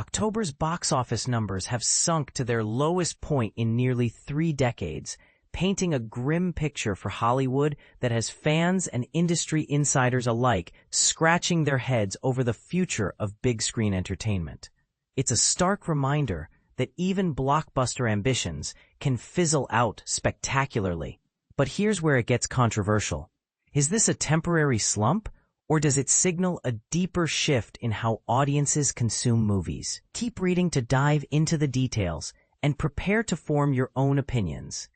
October's box office numbers have sunk to their lowest point in nearly 3 decades, painting a grim picture for Hollywood that has fans and industry insiders alike scratching their heads over the future of big-screen entertainment. It's a stark reminder that even blockbuster ambitions can fizzle out spectacularly. But here's where it gets controversial. Is this a temporary slump, or does it signal a deeper shift in how audiences consume movies? Keep reading to dive into the details and prepare to form your own opinions.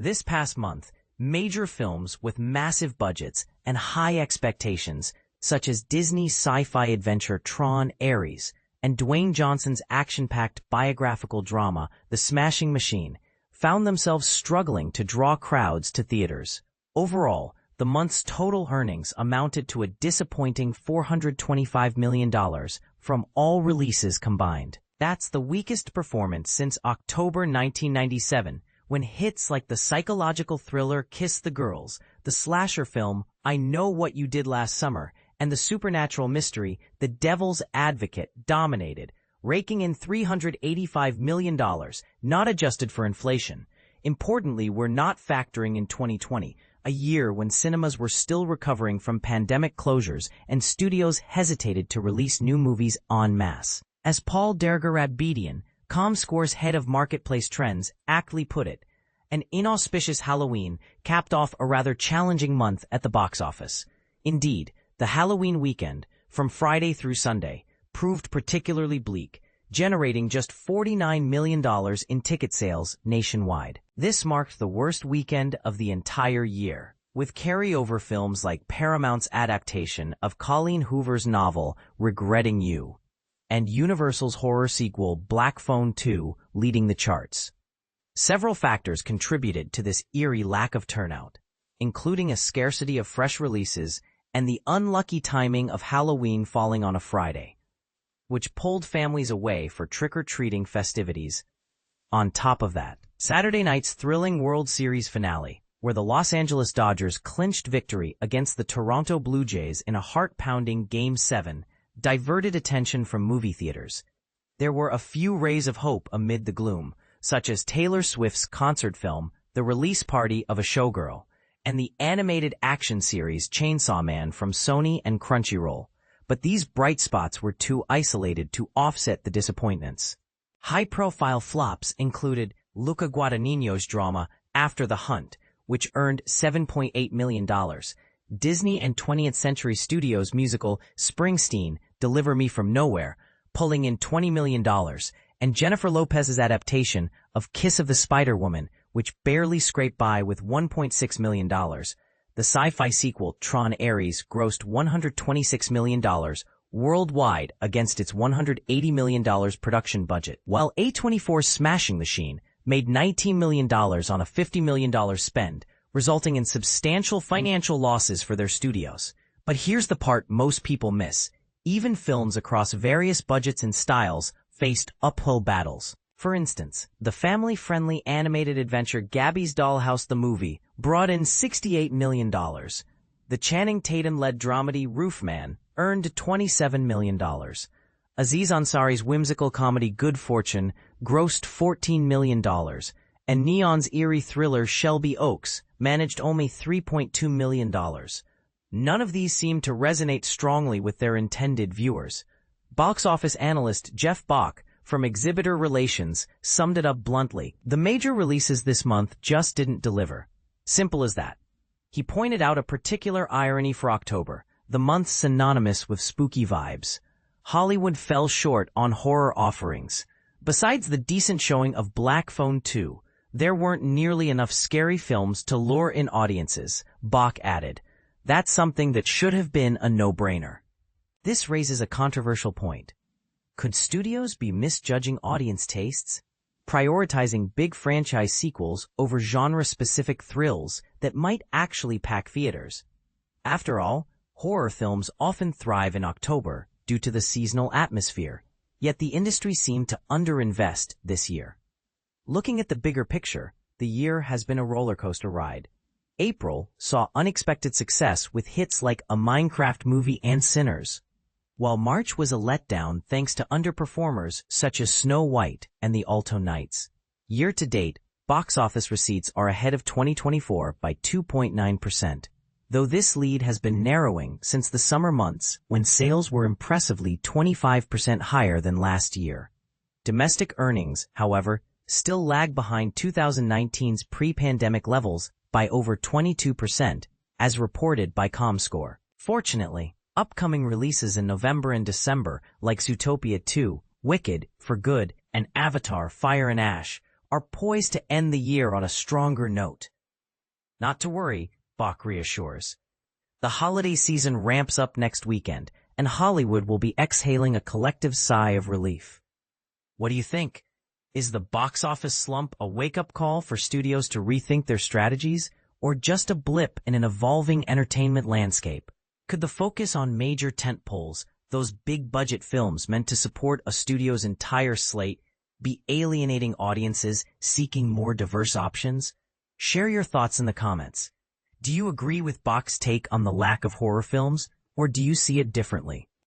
This past month, major films with massive budgets and high expectations, such as Disney's sci-fi adventure Tron and Dwayne Johnson's action-packed biographical drama The Smashing Machine, found themselves struggling to draw crowds to theaters. Overall, the month's total earnings amounted to a disappointing $425 million from all releases combined. That's the weakest performance since October 1997, when hits like the psychological thriller Kiss the Girls, the slasher film I Know What You Did Last Summer, and the supernatural mystery The Devil's Advocate dominated, raking in $385 million, not adjusted for inflation. Importantly, we're not factoring in 2020, a year when cinemas were still recovering from pandemic closures and studios hesitated to release new movies en masse. As Paul Dergarad-Bedian, ComScore's head of marketplace trends, aptly put it, an inauspicious Halloween capped off a rather challenging month at the box office. Indeed, the Halloween weekend, from Friday through Sunday, proved particularly bleak, generating just $49 million in ticket sales nationwide. This marked the worst weekend of the entire year, with carryover films like Paramount's adaptation of Colleen Hoover's novel Regretting You, and Universal's horror sequel Black Phone 2 leading the charts. Several factors contributed to this eerie lack of turnout, including a scarcity of fresh releases and the unlucky timing of Halloween falling on a Friday, which pulled families away for trick-or-treating festivities. On top of that, Saturday night's thrilling World Series finale, where the Los Angeles Dodgers clinched victory against the Toronto Blue Jays in a heart-pounding Game 7, diverted attention from movie theaters. There were a few rays of hope amid the gloom, such as Taylor Swift's concert film, The Release Party of a Showgirl, and the animated action series Chainsaw Man from Sony and Crunchyroll. But these bright spots were too isolated to offset the disappointments. High-profile flops included Luca Guadagnino's drama After the Hunt, which earned $7.8 million, Disney and 20th Century Studios' musical Springsteen, Deliver Me From Nowhere, pulling in $20 million, and Jennifer Lopez's adaptation of Kiss of the Spider-Woman, which barely scraped by with $1.6 million. The sci-fi sequel Tron grossed $126 million worldwide against its $180 million production budget, while A24's Smashing Machine made $19 million on a $50 million spend, resulting in substantial financial losses for their studios. But here's the part most people miss. Even films across various budgets and styles faced uphill battles. For instance, the family-friendly animated adventure Gabby's Dollhouse the Movie brought in $68 million. The Channing Tatum-led dramedy Roofman earned $27 million. Aziz Ansari's whimsical comedy Good Fortune grossed $14 million, and Neon's eerie thriller Shelby Oaks managed only $3.2 million. None of these seemed to resonate strongly with their intended viewers. Box office analyst Jeff Bach from Exhibitor Relations summed it up bluntly: the major releases this month just didn't deliver. Simple as that. He pointed out a particular irony for October, the month synonymous with spooky vibes. Hollywood fell short on horror offerings. Besides the decent showing of Black Phone 2, there weren't nearly enough scary films to lure in audiences, Bach added. That's something that should have been a no-brainer. This raises a controversial point. Could studios be misjudging audience tastes, prioritizing big franchise sequels over genre-specific thrills that might actually pack theaters? After all, horror films often thrive in October due to the seasonal atmosphere, yet the industry seemed to underinvest this year. Looking at the bigger picture, the year has been a roller coaster ride. April saw unexpected success with hits like A Minecraft Movie and Sinners, while March was a letdown thanks to underperformers such as Snow White and the Alto Knights. Year-to-date, box office receipts are ahead of 2024 by 2.9%, though this lead has been narrowing since the summer months when sales were impressively 25% higher than last year. Domestic earnings, however, still lag behind 2019's pre-pandemic levels by over 22%, as reported by Comscore. Fortunately, upcoming releases in November and December, like Zootopia 2, Wicked, For Good, and Avatar: Fire and Ash, are poised to end the year on a stronger note. Not to worry, Bach reassures. The holiday season ramps up next weekend, and Hollywood will be exhaling a collective sigh of relief. What do you think? Is the box office slump a wake-up call for studios to rethink their strategies, or just a blip in an evolving entertainment landscape? Could the focus on major tentpoles, those big-budget films meant to support a studio's entire slate, be alienating audiences seeking more diverse options? Share your thoughts in the comments. Do you agree with Bach's take on the lack of horror films, or do you see it differently?